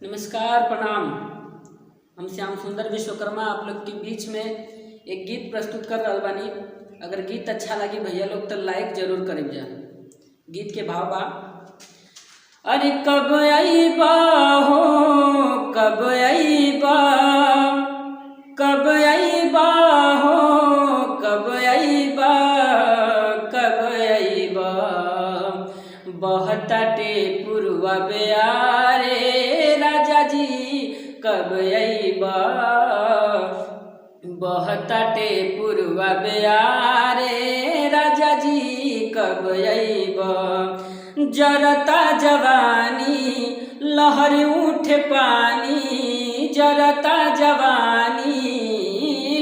नमस्कार, प्रणाम। हम श्याम सुंदर विश्वकर्मा आप लोग के बीच में एक गीत प्रस्तुत कर रहल बानी। अगर गीत अच्छा लगी भैया लोग तो लाइक जरूर करें जा। गीत के भाव बा, अरे कब आईबा हो, कब आईबा, कब आईबा हो, कब आईबा, कब आईबा, बहताटे पुरवा बेयारे राजा जी कब आईबा, बहताटे पुरवा बेयारे राजा जी कब आईबा, जरता जवानी लहर उठे पानी, जरता जवानी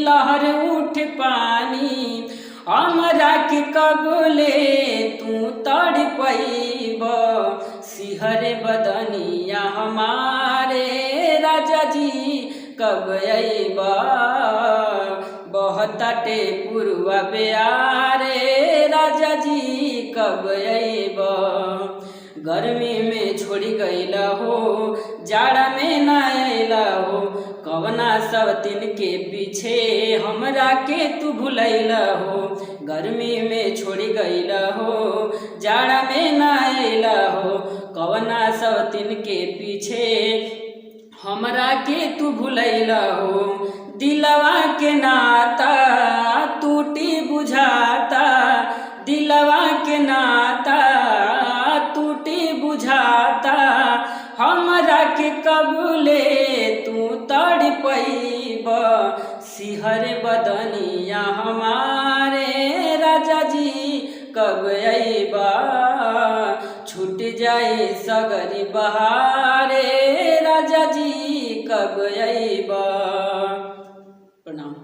लहर उठे पानी, हमरा के कबले तू तड़ पैब, सिहरे बदनिया हमारे राजा जी कब आईबा, बहताटे पुरवा बेयारे राजा जी कब आईबा, गर्मी में छोड़ी गईला हो, जाड़ा में ना आइला हो, कवना सब दिन के पीछे हमरा के तू भुलैला हो, गर्मी में छोड़ी गईला हो, जाड़ा में ना आइला हो, कवना सब दिन के पीछे हमरा के तू भुलैला हो, दिलवा के नाता टूटी बुझाता, दिलवा के नाता टूटी बुझाता, हमरा के कबले तू तड़ पैब, सिहर बदनिया हमारे राजा जी कब आईबा, छूट जाए सगरी बहारे राजा जी कब आईबा। प्रणाम।